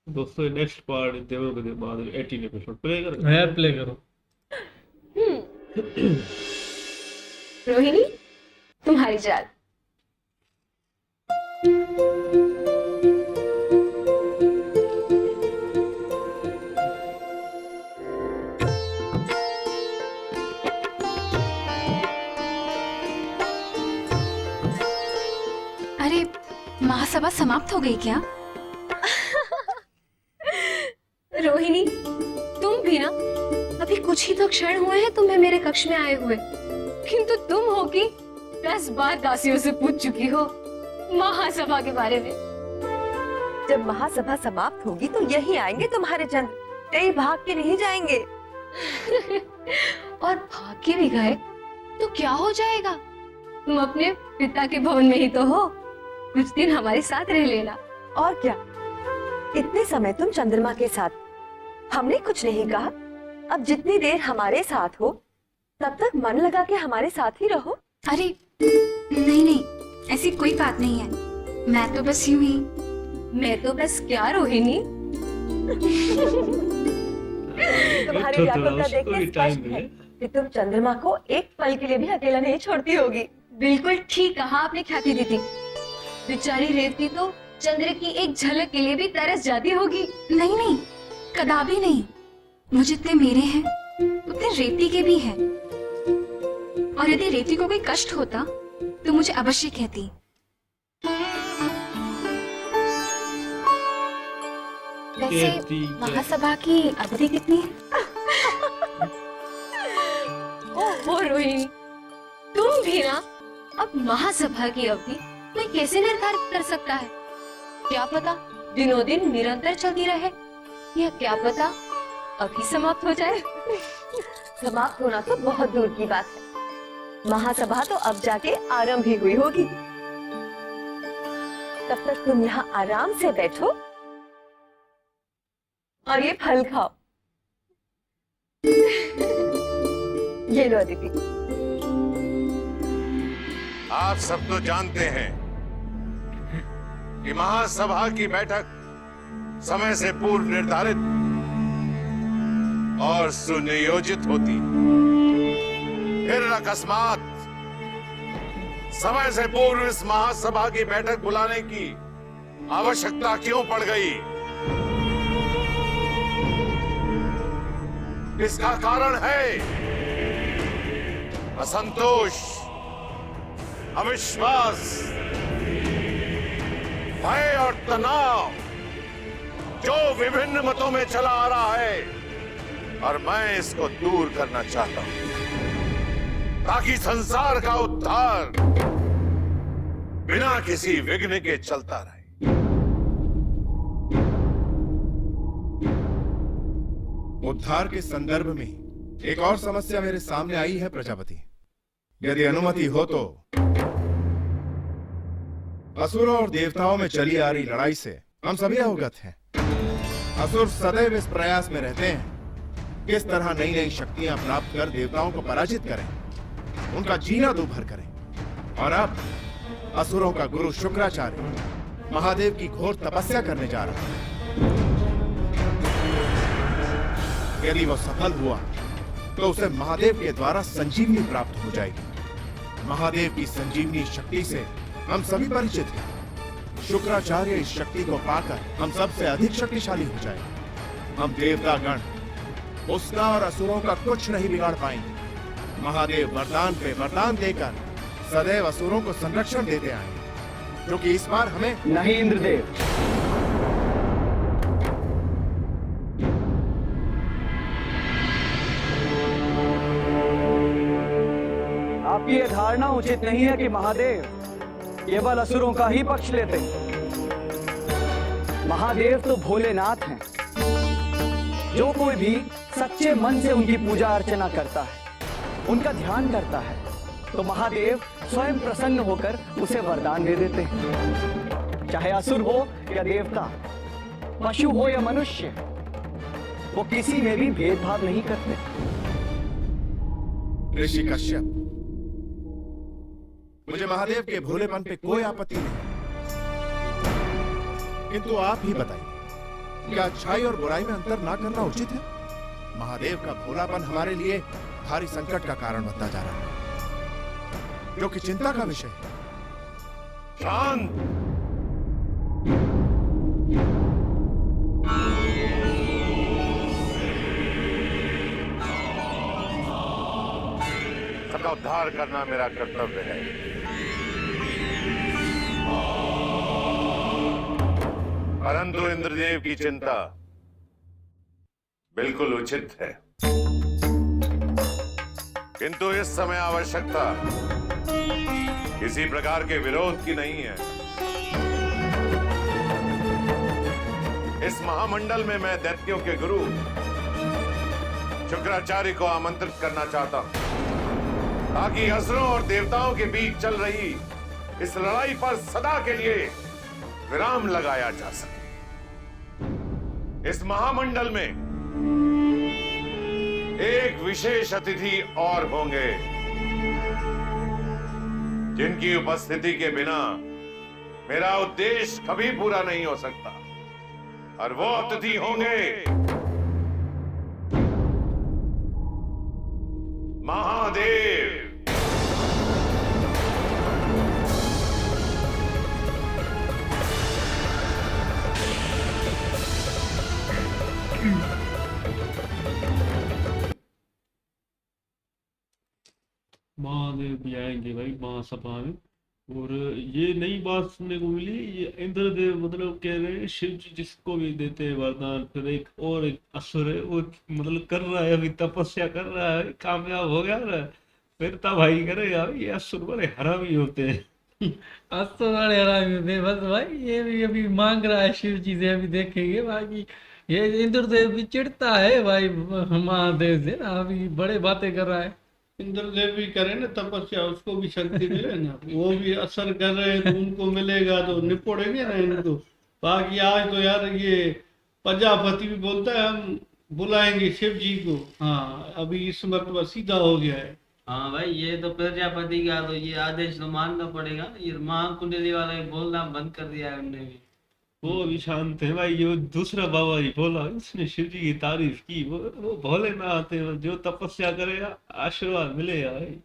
दोस्तों next part देवों के बाद 18 एपिसोड प्ले कर। है, प्ले करो। हम्म। रोहिणी, तुम्हारी चाल। अरे, महासभा समाप्त हो गई क्या? रोहिणी, तुम भी ना, अभी कुछ ही तो क्षण हुए हैं तुम्हें मेरे कक्ष में आए हुए, किंतु तुम हो कि 10 बार दासियों से पूछ चुकी हो महासभा के बारे में। जब महासभा समाप्त होगी तो यही आएंगे तुम्हारे चंद्र, कई भाग के नहीं जाएंगे। और भाग के भी गए तो क्या हो जाएगा? तुम अपने पिता के भवन में ही तो हो, कुछ दिन हमारे साथ रह लेना। और क्या, इतने समय तुम चंद्रमा के साथ, हमने कुछ नहीं कहा। अब जितनी देर हमारे साथ हो तब तक मन लगा के हमारे साथ ही रहो। अरे नहीं नहीं, ऐसी कोई बात नहीं है। मैं तो बस यूं ही। मैं तो बस क्या रोहिणी, तुम्हारी व्याकुलता देख के स्पष्ट है कि तुम चंद्रमा को एक पल के लिए भी अकेला नहीं छोड़ती होगी। बिल्कुल ठीक कहा आपने ख्याति दीदी। बेचारी रेवती तो चंद्र की एक झलक के लिए भी तरस जाती होगी। नहीं नहीं, कदापि नहीं। वो जितने मेरे हैं उतने रेती के भी हैं। और यदि रेती को कोई कष्ट होता तो मुझे अवश्य कहती। वैसे महासभा की अवधि कितनी है? ओहो रोहिणी, तुम भी ना, अब महासभा की अवधि कोई कैसे निर्धारित कर सकता है? क्या पता दिनों दिन निरंतर चलती रहे, या क्या पता अभी समाप्त हो जाए। समाप्त होना तो बहुत दूर की बात है, महासभा तो अब जाके आरंभ ही हुई होगी। तब तक तुम यहाँ आराम से बैठो और ये फल खाओ। ये लो अदिति। आप सब तो जानते हैं कि महासभा की बैठक समय से पूर्व निर्धारित और सुनियोजित होती, फिर अकस्मात समय से पूर्व इस महासभा की बैठक बुलाने की आवश्यकता क्यों पड़ गई? इसका कारण है असंतोष, अविश्वास, भय और तनाव जो विभिन्न मतों में चला आ रहा है, और मैं इसको दूर करना चाहता हूं ताकि संसार का उद्धार बिना किसी विघ्न के चलता रहे। उद्धार के संदर्भ में एक और समस्या मेरे सामने आई है प्रजापति। यदि अनुमति हो तो असुरों और देवताओं में चली आ रही लड़ाई से हम सभी अवगत हैं। असुर सदैव इस प्रयास में रहते हैं किस तरह नई नई शक्तियां प्राप्त कर देवताओं को पराजित करें, उनका जीना दूभर करें। और अब असुरों का गुरु शुक्राचार्य महादेव की घोर तपस्या करने जा रहा है। यदि वो सफल हुआ तो उसे महादेव के द्वारा संजीवनी प्राप्त हो जाएगी। महादेव की संजीवनी शक्ति से हम सभी परिचित हैं। शुक्राचार्य इस शक्ति को पाकर हम सबसे अधिक शक्तिशाली हो जाएंगे। हम देवतागण उसका और असुरों का कुछ नहीं बिगाड़ पाएंगे। महादेव वरदान पे वरदान देकर सदैव असुरों को संरक्षण देते आए, जो कि इस बार हमें नहीं इंद्रदेव, आपकी यह धारणा उचित नहीं है कि महादेव केवल असुरों का ही पक्ष लेते हैं। महादेव तो भोलेनाथ हैं। जो कोई भी सच्चे मन से उनकी पूजा अर्चना करता है, उनका ध्यान करता है, तो महादेव स्वयं प्रसन्न होकर उसे वरदान दे देते हैं। चाहे असुर हो या देवता, पशु हो या मनुष्य, वो किसी में भी भेदभाव नहीं करते। ऋषि कश्यप, मुझे महादेव के भोलेपन पे कोई आपत्ति नहीं, किंतु आप ही बताइए, क्या अच्छाई और बुराई में अंतर ना करना उचित है? महादेव का भोलापन हमारे लिए भारी संकट का कारण बनता जा रहा है, जो कि चिंता का विषय है। शांत। सबका उद्धार करना मेरा कर्तव्य है। परंतु इंद्रदेव की चिंता बिल्कुल उचित है, किंतु इस समय आवश्यकता किसी प्रकार के विरोध की नहीं है। इस महामंडल में मैं दैत्यों के गुरु शुक्राचार्य को आमंत्रित करना चाहता हूं, ताकि असुरों और देवताओं के बीच चल रही इस लड़ाई पर सदा के लिए विराम लगाया जा सके। इस महामंडल में एक विशेष अतिथि और होंगे, जिनकी उपस्थिति के बिना मेरा उद्देश्य कभी पूरा नहीं हो सकता, और वो अतिथि होंगे महादेव। महादेव भी आएंगे भाई महासभा में। और ये नई बात सुनने को मिली, ये इंद्रदेव मतलब कह रहे हैं शिव जी जिसको भी देते हैं वरदान, फिर एक असुर है वो मतलब कर रहा है, अभी तपस्या कर रहा है, कामयाब हो गया ना, फिर तब भाई करेगा। ये असुर बड़े हरामी होते हैं। असुर बड़े हरामी होते हैं। बस भाई ये भी अभी मांग रहा है शिव जी से, अभी देखेंगे। बाकी ये इंद्रदेव भी चिढ़ता है भाई महादेव से ना, अभी बड़े बातें कर रहा है। इंद्रदेव भी करे ना तपस्या, उसको भी शक्ति मिले ना, वो भी असर कर रहे हैं तो उनको मिलेगा तो निपोड़ेंगे ना इनको। बाकी आज तो यार ये प्रजापति भी बोलता है हम बुलाएंगे शिव जी को। हाँ अभी इस मरतबा सीधा हो गया है। हाँ भाई ये तो प्रजापति का तो ये आदेश तो मानना पड़ेगा। ये महाकुंडली वाला ही बोलना बंद कर दिया है उन्होंने भी। वो अभी शांत है भाई। ये दूसरा बाबा ही बोला, उसने शिव जी की तारीफ की। वो भोलेनाथ है, जो तपस्या करेगा आशीर्वाद मिलेगा भाई।